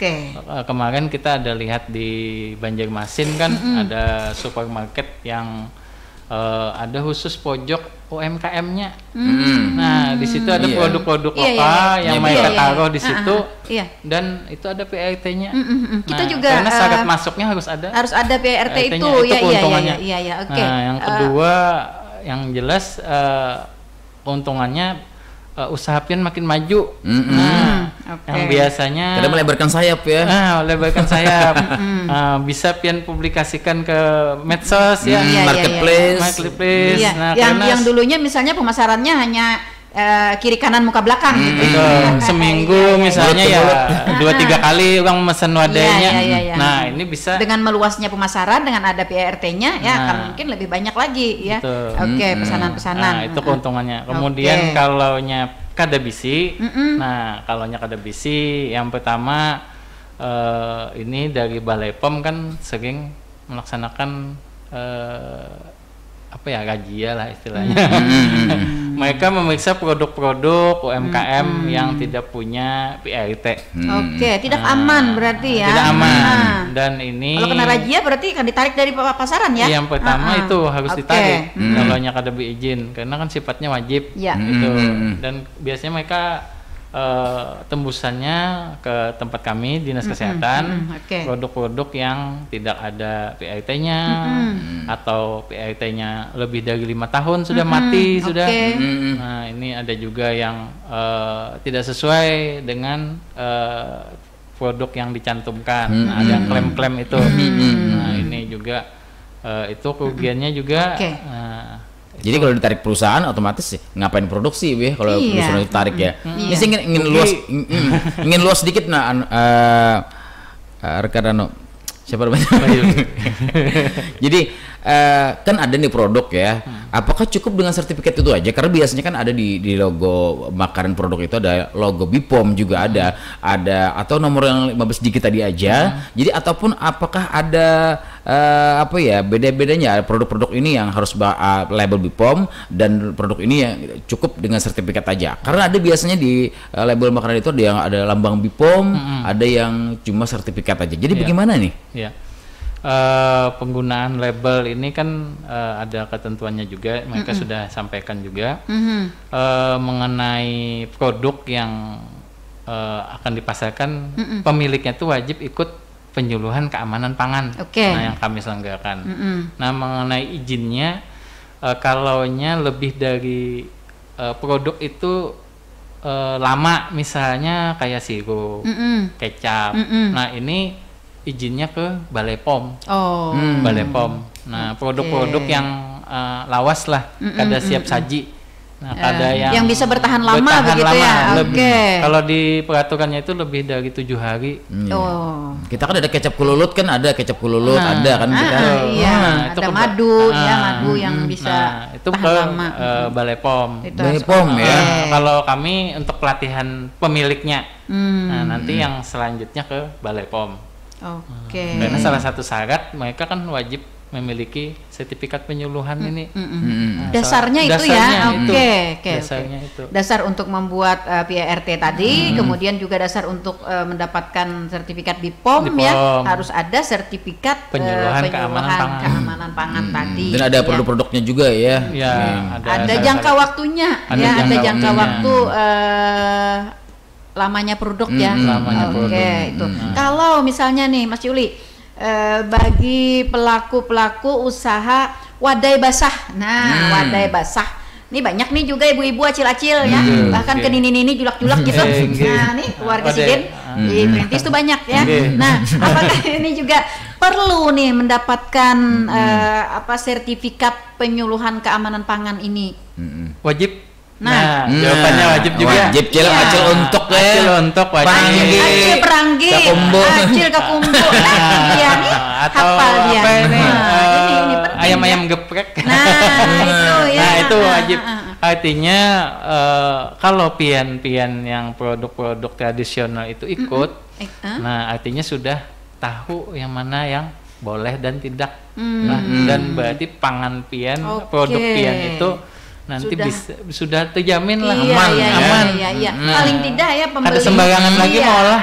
Speaker 2: Kemarin kita ada lihat di Banjarmasin kan ada supermarket yang ada khusus pojok UMKM-nya. Nah, di situ ada produk-produk lokal yang mereka taruh di situ, dan itu ada PERT-nya.
Speaker 1: Kita juga
Speaker 2: karena syarat masuknya harus ada
Speaker 1: PERT itu.
Speaker 2: Keuntungannya. Nah, yang kedua yang jelas keuntungannya usaha pian makin maju. Yang biasanya
Speaker 3: Kadang melebarkan sayap ya.
Speaker 2: Melebarkan sayap. Bisa pian publikasikan ke medsos ya, marketplace.
Speaker 1: Nah, yang dulunya misalnya pemasarannya hanya kiri kanan muka belakang gitu.
Speaker 2: Seminggu misalnya ya 2-3 kali orang mesen wadahnya. Nah, ini bisa
Speaker 1: dengan meluasnya pemasaran, dengan ada PRT-nya ya akan mungkin lebih banyak lagi ya. Oke, pesanan-pesanan.
Speaker 2: Nah, itu keuntungannya. Kemudian kalaunya kada bisi. Nah, kalaunya kada bisi yang pertama ini dari Balai POM kan sering melaksanakan razia lah istilahnya. Mereka memeriksa produk-produk UMKM yang tidak punya PRT.
Speaker 1: Tidak aman berarti ya.
Speaker 2: Tidak aman. Dan ini
Speaker 1: kalau kena razia berarti akan ditarik dari pasaran ya.
Speaker 2: Yang pertama itu harus ditarik kalau kada beizin karena kan sifatnya wajib gitu. Dan biasanya mereka tembusannya ke tempat kami Dinas Kesehatan, produk-produk yang tidak ada PRT-nya atau PRT-nya lebih dari 5 tahun sudah mati sudah. Nah, ini ada juga yang tidak sesuai dengan produk yang dicantumkan. Ada yang klaim-klaim itu. Nah, ini juga itu kerugiannya juga.
Speaker 3: Jadi kalau ditarik perusahaan otomatis ngapain produksi ya kalau perusahaan itu tarik ya. Ini sih ingin luas sedikit rekan siapa namanya? Jadi kan ada nih produk ya. Apakah cukup dengan sertifikat itu aja? Karena biasanya kan ada di logo makanan produk itu ada logo BPOM juga ada atau nomor yang 15 digit tadi aja. Jadi ataupun apakah ada beda-bedanya produk-produk ini yang harus label BPOM dan produk ini yang cukup dengan sertifikat aja. Karena ada biasanya di label makanan itu ada yang ada lambang BPOM, ada yang cuma sertifikat aja. Jadi bagaimana nih?
Speaker 2: Penggunaan label ini kan ada ketentuannya juga, mereka sudah sampaikan juga mengenai produk yang akan dipasarkan, pemiliknya itu wajib ikut penyuluhan keamanan pangan. Nah, yang kami selenggarakan. Nah, mengenai izinnya, kalaunya lebih dari produk itu lama, misalnya kayak sirup, kecap. Nah, ini izinnya ke Balai POM. Balai POM. Nah, produk-produk yang lawas lah, kada siap saji. Nah, kada yang
Speaker 1: bisa bertahan lama begitu ya.
Speaker 2: Kalau di peraturannya itu lebih dari 7 hari.
Speaker 3: Kita kan ada kecap kululut ada kan kita.
Speaker 1: Itu ada madu yang bisa
Speaker 2: itu ke Balai POM.
Speaker 3: Balai POM ya.
Speaker 2: Kalau kami untuk pelatihan pemiliknya. Nah, nanti yang selanjutnya ke Balai POM. Karena salah satu syarat mereka kan wajib memiliki sertifikat penyuluhan ini.
Speaker 1: Dasarnya itu ya.
Speaker 2: Dasarnya itu.
Speaker 1: Dasar untuk membuat PRT tadi, kemudian juga dasar untuk mendapatkan sertifikat BPOM ya, harus ada sertifikat
Speaker 2: penyuluhan
Speaker 1: keamanan pangan tadi.
Speaker 3: Dan ada produk-produknya juga ya.
Speaker 1: Ada jangka waktunya ada jangka waktu lamanya produk ya. Itu. Kalau misalnya nih Mas Yuli, bagi pelaku usaha wadai basah. Nah, wadai basah. Ini banyak nih juga ibu-ibu acil-acil ya. Bahkan ke nini-nini julak-julak gitu. Nah, nih keluarga Sidin di Perintis tuh banyak ya. Nah, apakah ini juga perlu nih mendapatkan sertifikat penyuluhan keamanan pangan ini?
Speaker 2: Wajib. Nah, jawabannya wajib juga.
Speaker 3: Wajib acil untuk
Speaker 1: acil peranggi, acil kekumbu. Iya nih, hafal dia.
Speaker 2: Ini ayam-ayam geprek.
Speaker 1: Nah,
Speaker 2: itu wajib. Artinya kalau pian-pian yang produk-produk tradisional itu ikut, nah artinya sudah tahu yang mana yang boleh dan tidak. Nah, dan berarti pangan pian, produk pian itu nanti sudah terjamin lah aman.
Speaker 1: Paling tidak ya pembeli
Speaker 2: ada sembarangan lagi malah.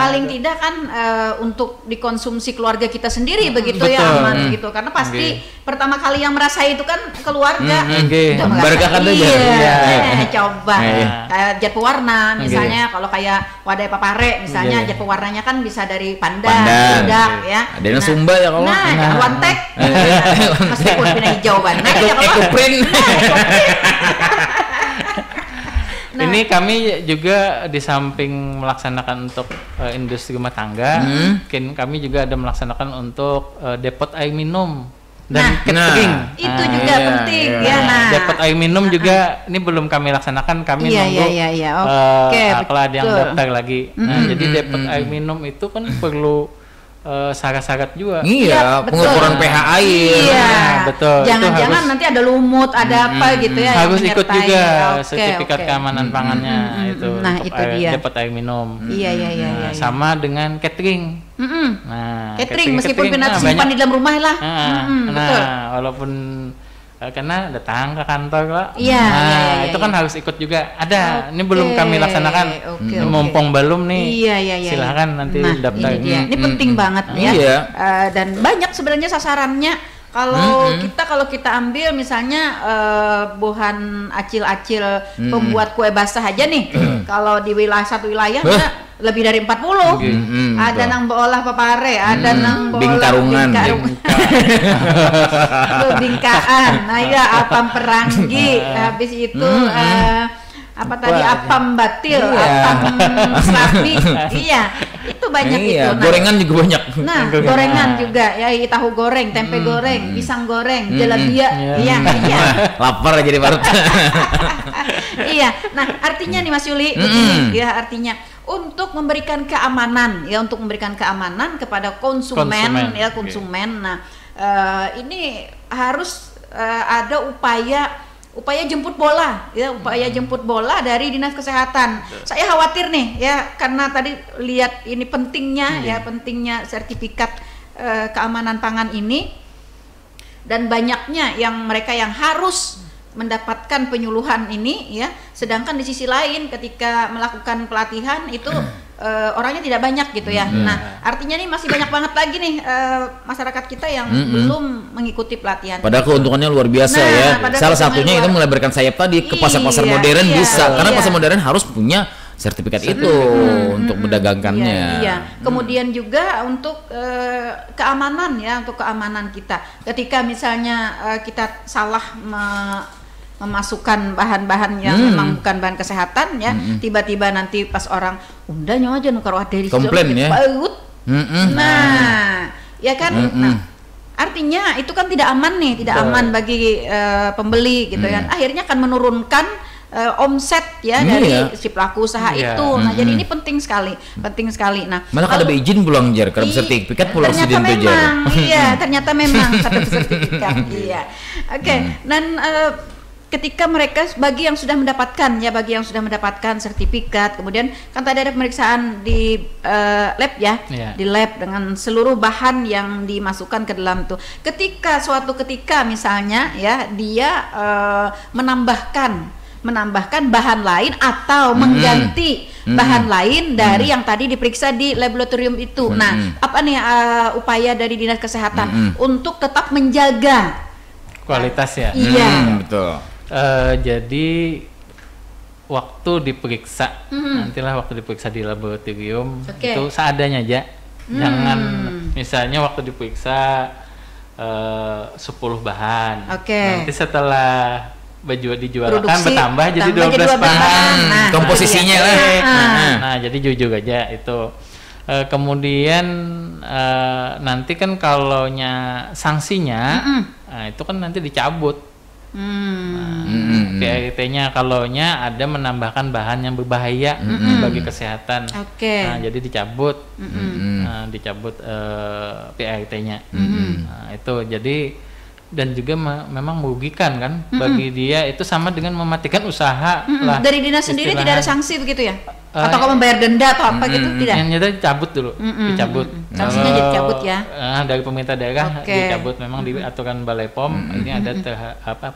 Speaker 1: Paling tidak kan untuk dikonsumsi keluarga kita sendiri begitu ya aman gitu, karena pasti pertama kali yang merasa itu kan keluarga.
Speaker 3: Berkah kan
Speaker 1: coba kayak jet pewarna misalnya, kalau kayak wadai papare misalnya jet pewarnanya kan bisa dari pandan ya.
Speaker 3: Ada yang Sumba ya kalau.
Speaker 1: Jangan wantek. Meskipun pindah hijau banget ya kalau.
Speaker 3: Ekoprint.
Speaker 2: Ini kami juga di samping melaksanakan untuk industri rumah tangga, kami juga ada melaksanakan untuk depot air minum dan catering.
Speaker 1: Itu juga penting ya. Nah,
Speaker 2: depot air minum juga ini belum kami laksanakan, kami nunggu kalau ada yang daftar lagi. Nah, jadi depot air minum itu kan perlu syarat-syarat juga.
Speaker 3: Iya, pengukuran pH air.
Speaker 1: Iya,
Speaker 2: betul.
Speaker 1: Jangan-jangan nanti ada lumut, ada apa gitu ya.
Speaker 2: Harus ikut juga sertifikat keamanan pangannya itu.
Speaker 1: Nah, itu dia.
Speaker 2: Depot air minum.
Speaker 1: Iya.
Speaker 2: Sama dengan catering.
Speaker 1: Nah, catering meskipun pindah simpan di dalam rumah lah.
Speaker 2: Betul. Walaupun karena datang ke kantor lah.
Speaker 1: Iya.
Speaker 2: Itu kan harus ikut juga. Ada. Ini belum kami laksanakan. Mumpung belum nih.
Speaker 1: Iya.
Speaker 2: Silahkan nanti daftar.
Speaker 1: Ini penting banget ya.
Speaker 3: Iya.
Speaker 1: Dan banyak sebenarnya sasarannya. Kalau kita ambil misalnya buhan acil-acil pembuat kue basah aja nih. Kalau di satu wilayah lebih dari 40. Ada nang beolah papare, ada nang beolah bingkaan. Nah ya apam peranggi, habis itu apam batil, apam serapi. Iya, itu banyak itu. Nah,
Speaker 3: gorengan juga banyak.
Speaker 1: Nah, gorengan juga ya, tahu goreng, tempe goreng, pisang goreng, jelabia. Iya.
Speaker 3: Lapar jadi parut.
Speaker 1: Iya. Nah, artinya nih Mas Yuli, begini ya, artinya untuk memberikan keamanan kepada konsumen. Nah, ini harus ada upaya jemput bola dari Dinas Kesehatan. Saya khawatir nih ya, karena tadi lihat ini pentingnya sertifikat keamanan pangan ini, dan banyaknya mereka yang harus mendapatkan penyuluhan ini ya, sedangkan di sisi lain ketika melakukan pelatihan itu orangnya tidak banyak gitu ya. Nah, artinya nih masih banyak banget lagi nih masyarakat kita yang belum mengikuti pelatihan.
Speaker 3: Padahal keuntungannya luar biasa ya. Salah satunya itu melebarkan sayap tadi ke pasar-pasar modern bisa, karena pasar modern harus punya sertifikat itu untuk mendagangkannya.
Speaker 1: Kemudian juga untuk keamanan kita. Ketika misalnya kita salah memasukkan bahan-bahan yang memang bukan bahan kesehatan ya, tiba-tiba nanti pas orang undanya aja nukar dari
Speaker 3: komplain ya.
Speaker 1: Nah, ya kan. Nah, artinya itu kan tidak aman aman bagi pembeli gitu kan. Akhirnya akan menurunkan omset ya dari si pelaku usaha itu. Nah, jadi ini penting sekali. Nah,
Speaker 3: malah kada beizin pulang jar, kada sertifikat pulang sidin tuh jar.
Speaker 1: Iya, ternyata memang kada sertifikat. Iya. Oke. Dan ketika mereka bagi yang sudah mendapatkan sertifikat, kemudian kan tadi ada pemeriksaan di lab ya, di lab dengan seluruh bahan yang dimasukkan ke dalam tuh. Suatu ketika misalnya ya dia menambahkan bahan lain atau mengganti bahan lain dari yang tadi diperiksa di laboratorium itu. Nah, apa nih upaya dari Dinas Kesehatan untuk tetap menjaga
Speaker 2: kualitas ya?
Speaker 1: Iya,
Speaker 3: betul.
Speaker 2: Jadi waktu diperiksa, nantilah waktu diperiksa di laboratorium itu seadanya aja. Jangan misalnya waktu diperiksa 10 bahan. Nanti setelah dijualkan bertambah jadi 12 bahan.
Speaker 3: Komposisinya lah.
Speaker 2: Nah, jadi jujur aja itu. Kemudian nanti kan kalaunya sanksinya, nah itu kan nanti dicabut. PRT-nya kalaunya ada menambahkan bahan yang berbahaya bagi kesehatan. Nah, jadi dicabut. Dicabut PRT-nya. Nah, itu jadi dan juga memang merugikan kan bagi dia, itu sama dengan mematikan usaha lah.
Speaker 1: Dari dinas sendiri tidak ada sanksi begitu ya? Atau kalau membayar denda atau apa gitu tidak?
Speaker 2: Yang nyata dicabut dulu, dicabut.
Speaker 1: Sanksinya jadi dicabut ya?
Speaker 2: Dari pemerintah daerah dicabut, memang di aturan Balai POM ini ada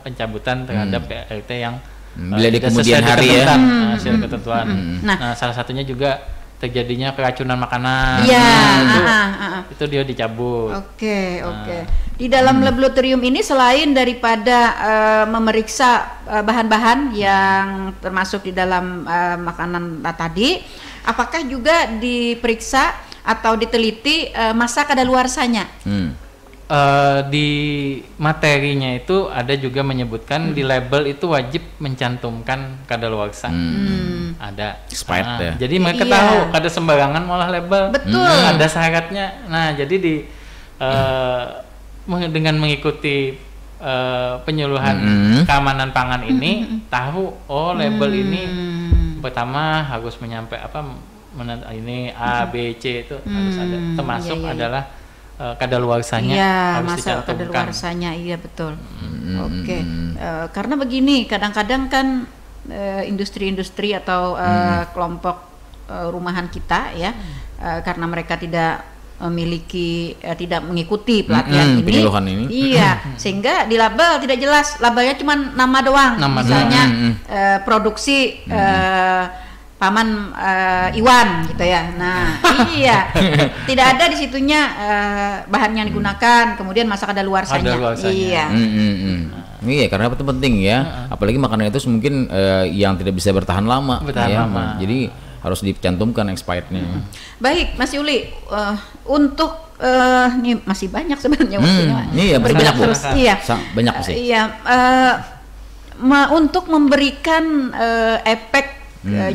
Speaker 2: pencabutan terhadap PRT yang
Speaker 3: bila di kemudian hari ya,
Speaker 2: hasil ketentuan. Nah, salah satunya juga terjadinya keracunan makanan.
Speaker 1: Iya,
Speaker 2: itu dia dicabut.
Speaker 1: Oke. Di dalam laboratorium ini selain daripada memeriksa bahan-bahan yang termasuk di dalam makanan tadi, apakah juga diperiksa atau diteliti masa kadaluarsanya?
Speaker 2: di materinya itu ada juga menyebutkan di label itu wajib mencantumkan kadaluarsa. Ada.
Speaker 3: Ya.
Speaker 2: Jadi mereka tahu kada sembarangan malah label.
Speaker 1: Betul.
Speaker 2: Ada syaratnya. Nah, jadi dengan mengikuti penyuluhan keamanan pangan ini tahu label ini pertama harus menyampaikan ini A, B, C itu harus ada. Termasuk adalah kadaluarsanya harus dicantumkan.
Speaker 1: Kadaluarsanya, iya betul. Oke. Karena begini, kadang-kadang kan industri-industri atau kelompok rumahan kita ya, karena mereka tidak memiliki tidak mengikuti pelatihan ini. Iya, sehingga di label tidak jelas, labelnya cuma nama doang. Misalnya produksi Paman Iwan gitu ya. Nah, iya. Tidak ada di situnya bahan yang digunakan, kemudian masa kadaluarsanya. Iya.
Speaker 3: Iya, karena itu penting ya. Apalagi makanan itu mungkin yang tidak bisa bertahan lama. Jadi harus dicantumkan expirednya.
Speaker 1: Baik, Mas Yuli, untuk ini masih banyak sebenarnya waktunya.
Speaker 3: Iya, banyak
Speaker 1: terus. Iya.
Speaker 3: Banyak sih.
Speaker 1: Iya. Untuk memberikan efek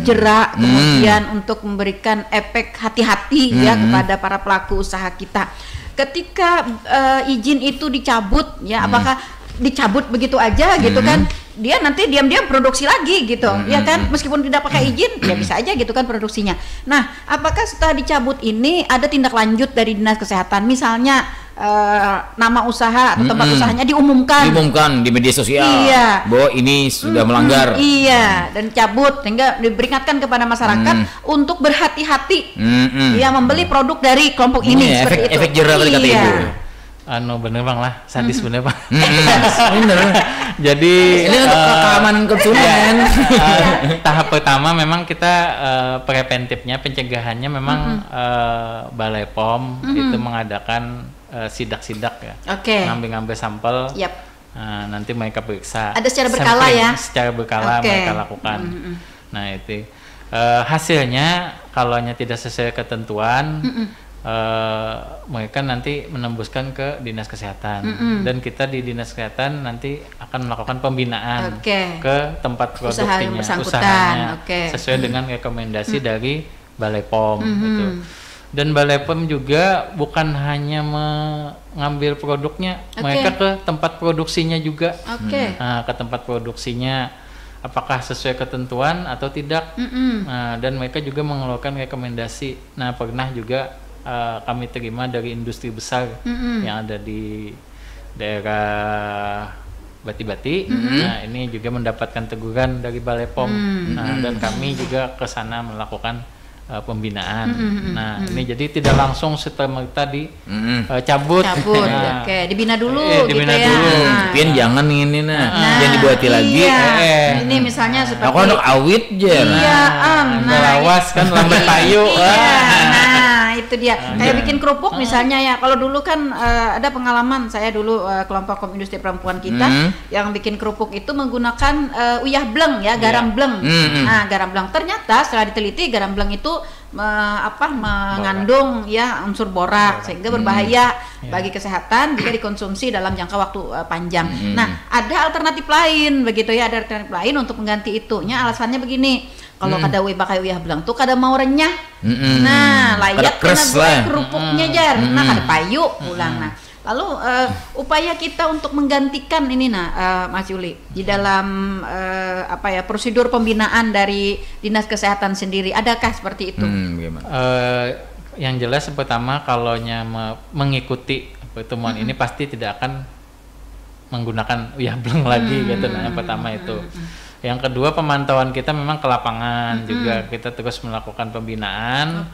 Speaker 1: jerak, kemudian untuk memberikan efek hati-hati ya kepada para pelaku usaha kita. Ketika izin itu dicabut ya, apakah dicabut begitu aja gitu kan? Dia nanti diam-diam produksi lagi gitu, ya kan? Meskipun tidak pakai izin, ya bisa aja gitu kan produksinya. Nah, apakah setelah dicabut ini ada tindak lanjut dari Dinas Kesehatan? Misalnya nama usaha atau tempat usahanya diumumkan
Speaker 3: di media sosial bahwa ini sudah melanggar.
Speaker 1: Iya, dan cabut sehingga diperingatkan kepada masyarakat untuk berhati-hati ya membeli produk dari kelompok ini. Seperti itu.
Speaker 3: Efek jerah tadi kata Ibu.
Speaker 2: Bener Bang lah, sadis bener Bang.
Speaker 3: Bener.
Speaker 2: Jadi
Speaker 3: ini untuk keamanan konsumen.
Speaker 2: Tahap pertama memang kita preventifnya, pencegahannya memang Balai POM itu mengadakan sidak-sidak ya. Ngambil sampel. Nanti mereka periksa.
Speaker 1: Ada secara berkala ya.
Speaker 2: Secara berkala mereka lakukan. Nah itu hasilnya kalau tidak sesuai ketentuan. Mereka nanti menembuskan ke Dinas Kesehatan dan kita di Dinas Kesehatan nanti akan melakukan pembinaan ke tempat produksinya, usahanya sesuai dengan rekomendasi dari Balai POM gitu. Dan Balai POM juga bukan hanya mengambil produknya, mereka ke tempat produksinya juga. Nah, ke tempat produksinya apakah sesuai ketentuan atau tidak. Nah, dan mereka juga mengeluarkan rekomendasi. Nah, pernah juga kami terima dari industri besar yang ada di daerah Bati-Bati. Nah, ini juga mendapatkan teguran dari Balai POM. Nah, dan kami juga ke sana melakukan pembinaan. Nah, ini jadi tidak langsung serta-merta cabut.
Speaker 1: Nah, dibina dulu
Speaker 2: dibina
Speaker 1: gitu
Speaker 2: dulu.
Speaker 1: ya.
Speaker 3: Tapi jangan ini jangan dibuati lagi.
Speaker 1: Ini misalnya seperti
Speaker 3: aku anak awit aja.
Speaker 2: Melawas kan lambat payu.
Speaker 1: Itu dia. Kayak bikin kerupuk misalnya ya. Kalau dulu kan ada pengalaman saya dulu kelompok industri perempuan kita yang bikin kerupuk itu menggunakan uyah bleng ya, garam bleng. Nah, garam bleng ternyata setelah diteliti garam bleng itu mengandung ya unsur borak sehingga berbahaya bagi kesehatan jika dikonsumsi dalam jangka waktu panjang. Nah, ada alternatif lain begitu ya, ada alternatif lain untuk mengganti itunya. Alasannya begini, kalau kada pakai uyah belang tuh kada mau renyah. Nah, layak kena kerupuknya jar. Nah, kada payu pulang. Nah, lalu upaya kita untuk menggantikan ini Mas Yuli di dalam prosedur pembinaan dari Dinas Kesehatan sendiri, adakah seperti itu?
Speaker 2: Yang jelas pertama kalau mengikuti pertemuan ini pasti tidak akan menggunakan uyah bleng lagi gitu. Nah, yang pertama itu. Yang kedua, pemantauan kita memang ke lapangan juga, kita terus melakukan pembinaan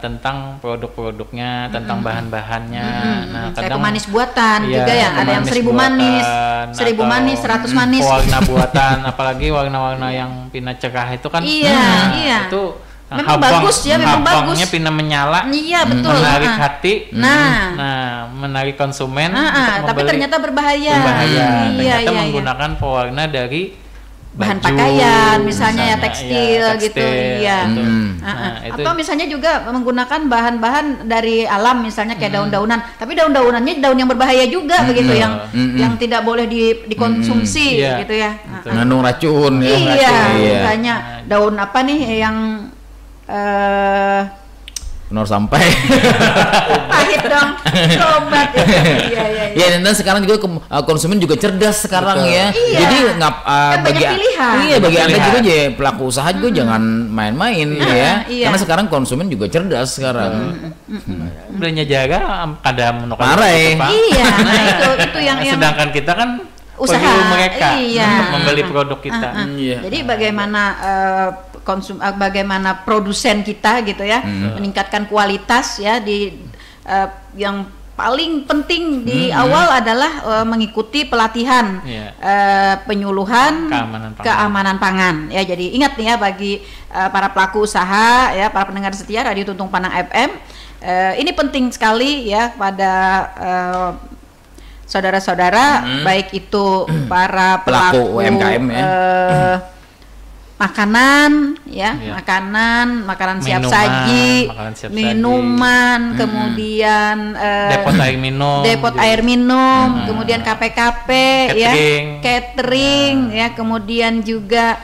Speaker 2: tentang produk-produknya, tentang bahan-bahannya. Nah, kadang
Speaker 1: manis buatan juga ya, ada yang 1000 manis, 1000 manis, 100 manis.
Speaker 2: Warna buatan, apalagi warna-warna yang pina cerah itu kan. Itu
Speaker 1: memang bagus ya, memang bagus.
Speaker 2: Pina menyala, menarik hati, menarik konsumen.
Speaker 1: Tapi ternyata berbahaya.
Speaker 2: Ternyata menggunakan pewarna dari
Speaker 1: bahan
Speaker 2: baju,
Speaker 1: pakaian misalnya ya tekstil,
Speaker 2: ya,
Speaker 1: gitu ya. Atau misalnya juga menggunakan bahan-bahan dari alam misalnya kayak daun-daunan, tapi daun-daunannya daun yang berbahaya juga begitu, yang tidak boleh dikonsumsi gitu ya.
Speaker 3: Mengandung racun ya.
Speaker 1: Iya, misalnya daun apa nih yang
Speaker 3: Benar sampai.
Speaker 1: pahit dong, sobat ya.
Speaker 3: Ya, dan sekarang juga konsumen juga cerdas sekarang. Betul. Ya.
Speaker 1: Iya.
Speaker 3: Jadi
Speaker 1: bagi pilihan.
Speaker 3: Iya, bagi Anda juga pelaku usaha juga jangan main-main ya. Karena sekarang konsumen juga cerdas sekarang.
Speaker 2: Belinya jaga kadang menukar.
Speaker 1: Iya, nah itu yang
Speaker 2: sedangkan kita kan
Speaker 1: usaha
Speaker 2: mereka untuk membeli produk kita.
Speaker 3: Iya.
Speaker 1: Jadi bagaimana bagaimana produsen kita gitu ya, meningkatkan kualitas ya di yang paling penting di awal adalah mengikuti pelatihan penyuluhan keamanan pangan ya. Jadi ingat nih ya, bagi para pelaku usaha ya, para pendengar setia Radio Tuntung Panang FM, ini penting sekali ya pada saudara-saudara, baik itu para pelaku
Speaker 3: UMKM ya.
Speaker 1: Makanan ya, makanan siap saji, minuman, kemudian depot air minum, kemudian KP-KP ya, catering ya, kemudian juga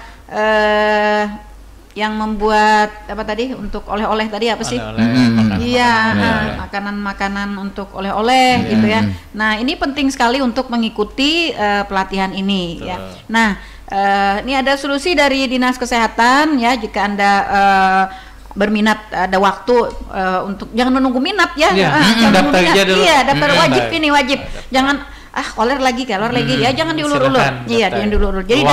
Speaker 1: yang membuat apa tadi untuk oleh-oleh tadi apa sih? Iya, makanan-makanan untuk oleh-oleh gitu ya. Nah, ini penting sekali untuk mengikuti pelatihan ini ya. Nah, ini ada solusi dari Dinas Kesehatan ya, jika Anda berminat, ada waktu untuk, jangan menunggu minat ya.
Speaker 2: Daftar aja dulu.
Speaker 1: Iya, daftar wajib, ini wajib. Jangan koler lagi ya, jangan diulur-ulur. Iya, jangan diulur-ulur. Jadi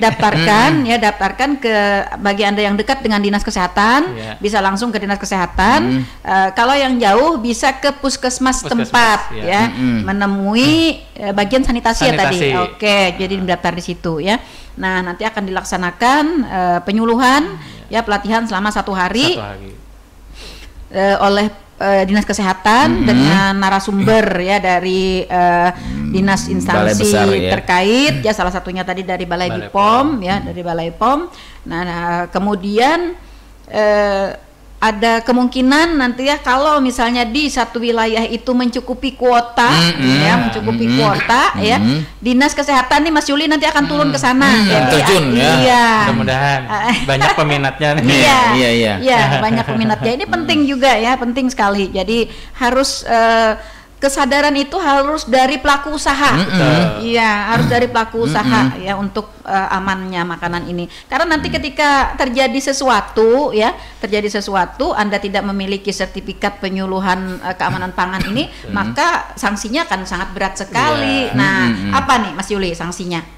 Speaker 1: daftarkan ke bagi Anda yang dekat dengan Dinas Kesehatan, bisa langsung ke Dinas Kesehatan. Kalau yang jauh bisa ke puskesmas tempat ya, menemui bagian sanitasi ya tadi. Oke, jadi mendaftar di situ ya. Nah, nanti akan dilaksanakan penyuluhan ya, pelatihan selama 1 hari. Oleh Dinas Kesehatan dengan narasumber ya dari dinas instansi terkait ya, salah satunya tadi dari Balai BPOM ya, dari Balai POM. Nah, kemudian ada kemungkinan nanti ya, kalau misalnya di satu wilayah itu mencukupi kuota ya, Dinas Kesehatan nih Mas Yuli nanti akan turun ke sana
Speaker 3: terjun ya.
Speaker 1: Iya.
Speaker 2: Mudah-mudahan banyak peminatnya nih.
Speaker 1: Iya, banyak peminatnya. Ini penting juga ya, penting sekali. Jadi harus kesadaran itu harus dari pelaku usaha. Iya, harus dari pelaku usaha ya, untuk amannya makanan ini. Karena nanti ketika terjadi sesuatu, Anda tidak memiliki sertifikat penyuluhan keamanan pangan ini, maka sanksinya akan sangat berat sekali. Nah, apa nih Mas Yuli sanksinya?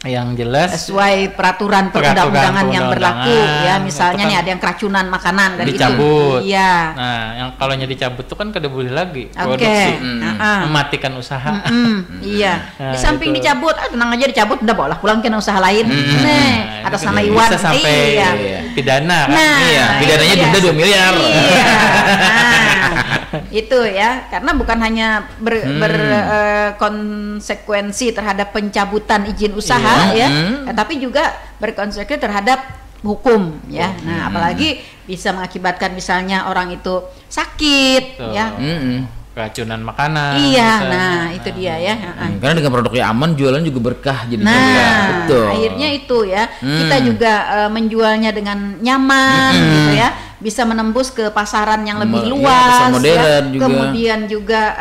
Speaker 2: Yang jelas
Speaker 1: sesuai peraturan perundang-undangan yang berlaku ya, misalnya nih ada yang keracunan makanan dari
Speaker 2: dicabut.
Speaker 1: Itu. Iya.
Speaker 2: Nah, yang kalau dicabut itu kan kada boleh lagi produksi, mematikan usaha.
Speaker 1: Iya. Di samping dicabut, tenang aja, dicabut udah bawalah pulang ke usaha lain. Atas nama Iwan.
Speaker 2: Bisa sampai pidana kan?
Speaker 3: Pidananya denda 2 miliar.
Speaker 1: Itu ya, karena bukan hanya berkonsekuensi terhadap pencabutan izin usaha tapi juga berkonsekuensi terhadap hukum ya. Nah, apalagi bisa mengakibatkan misalnya orang itu sakit ya.
Speaker 2: Keracunan makanan.
Speaker 1: Iya, itu dia ya.
Speaker 3: Karena dengan produknya aman, jualan juga berkah jadi.
Speaker 1: Betul. Akhirnya itu ya, kita juga menjualnya dengan nyaman gitu ya, bisa menembus ke pasaran yang lebih luas ya. Kemudian juga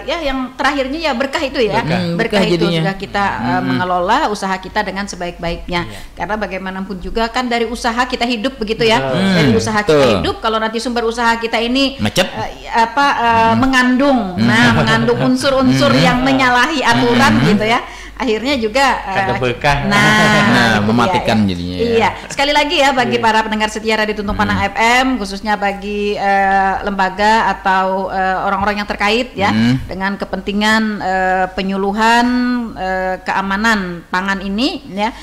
Speaker 1: ya yang terakhirnya ya berkah itu ya. Berkah itu sudah kita mengelola usaha kita dengan sebaik-baiknya. Karena bagaimanapun juga kan dari usaha kita hidup begitu ya. Dari usaha kita hidup, kalau nanti sumber usaha kita ini mengandung unsur-unsur yang menyalahi aturan gitu ya, akhirnya juga
Speaker 2: berkah.
Speaker 3: Mematikan jadinya.
Speaker 1: Iya. Sekali lagi ya, bagi para pendengar setia Radio Tuntung Panang FM, khususnya bagi lembaga atau orang-orang yang terkait ya dengan kepentingan penyuluhan keamanan pangan ini ya,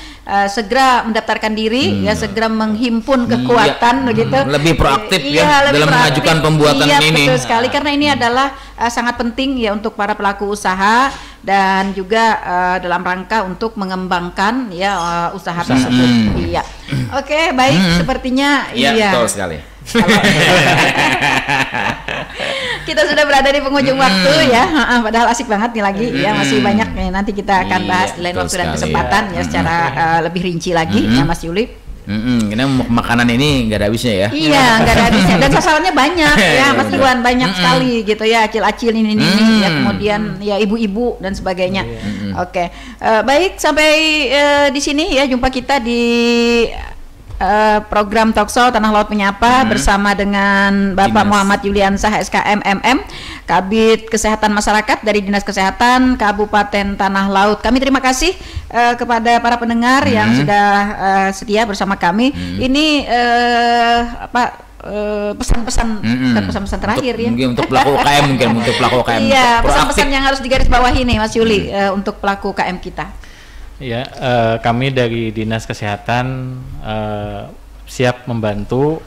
Speaker 1: segera mendaftarkan diri ya, segera menghimpun kekuatan begitu.
Speaker 3: Lebih proaktif ya dalam mengajukan pembuatan ini.
Speaker 1: Betul sekali, karena ini adalah sangat penting ya untuk para pelaku usaha. dan juga dalam rangka untuk mengembangkan ya usaha tersebut. Iya. Oke, baik, sepertinya
Speaker 3: iya. Betul sekali.
Speaker 1: Kita sudah berada di penghujung waktu ya, padahal asik banget nih lagi ya, masih banyak nih, nanti kita akan bahas di lain waktu dan kesempatan ya secara lebih rinci lagi ya Mas Yuli.
Speaker 3: Karena makanan ini nggak ada habisnya ya.
Speaker 1: Iya, nggak ada habisnya dan sasarannya banyak ya Mas Iwan, banyak sekali gitu ya, acil-acil ini ya, kemudian ya ibu-ibu dan sebagainya. Oke, baik, sampai di sini ya jumpa kita di program Talkshow Tanah Laut Menyapa bersama dengan Bapak Muhammad Yuliansah SKM MM, Kabid Kesehatan Masyarakat dari Dinas Kesehatan Kabupaten Tanah Laut. Kami terima kasih kepada para pendengar yang sudah setia bersama kami. Ini pesan-pesan pesan-pesan terakhir
Speaker 3: untuk,
Speaker 1: ya.
Speaker 3: Mungkin untuk pelaku UKM untuk pelaku UKM.
Speaker 1: Iya, pesan-pesan yang harus digarisbawahi nih Mas Yuli untuk pelaku UKM kita.
Speaker 2: Ya, kami dari Dinas Kesehatan siap membantu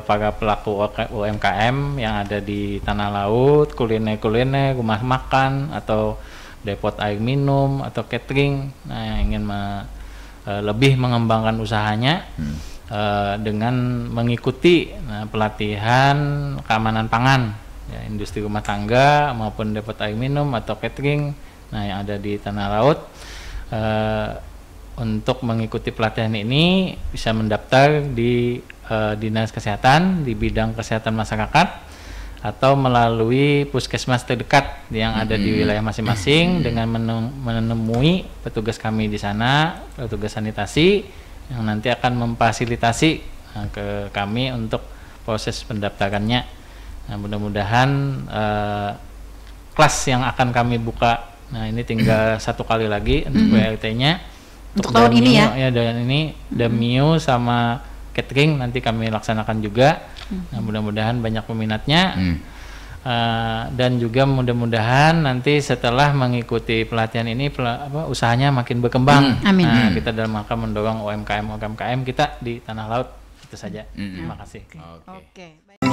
Speaker 2: para pelaku UMKM yang ada di Tanah Laut, kuliner-kuliner, rumah makan, atau depot air minum, atau catering, nah yang ingin lebih mengembangkan usahanya dengan mengikuti pelatihan keamanan pangan, ya, industri rumah tangga maupun depot air minum atau catering, nah yang ada di Tanah Laut. Untuk mengikuti pelatihan ini bisa mendaftar di Dinas Kesehatan di bidang kesehatan masyarakat atau melalui puskesmas terdekat yang ada di wilayah masing-masing dengan menemui petugas kami di sana, petugas sanitasi yang nanti akan memfasilitasi ke kami untuk proses pendaftarannya. Nah, mudah-mudahan kelas yang akan kami buka, nah ini tinggal satu kali lagi untuk PRT-nya
Speaker 1: untuk tahun ini ya.
Speaker 2: Dan ini Damio sama catering nanti kami laksanakan juga. Nah, mudah-mudahan banyak peminatnya. Dan juga mudah-mudahan nanti setelah mengikuti pelatihan ini usahanya makin berkembang.
Speaker 1: Amin.
Speaker 2: Nah, kita dalam rangka mendorong UMKM kita di Tanah Laut. Itu saja. Terima kasih.
Speaker 1: Oke.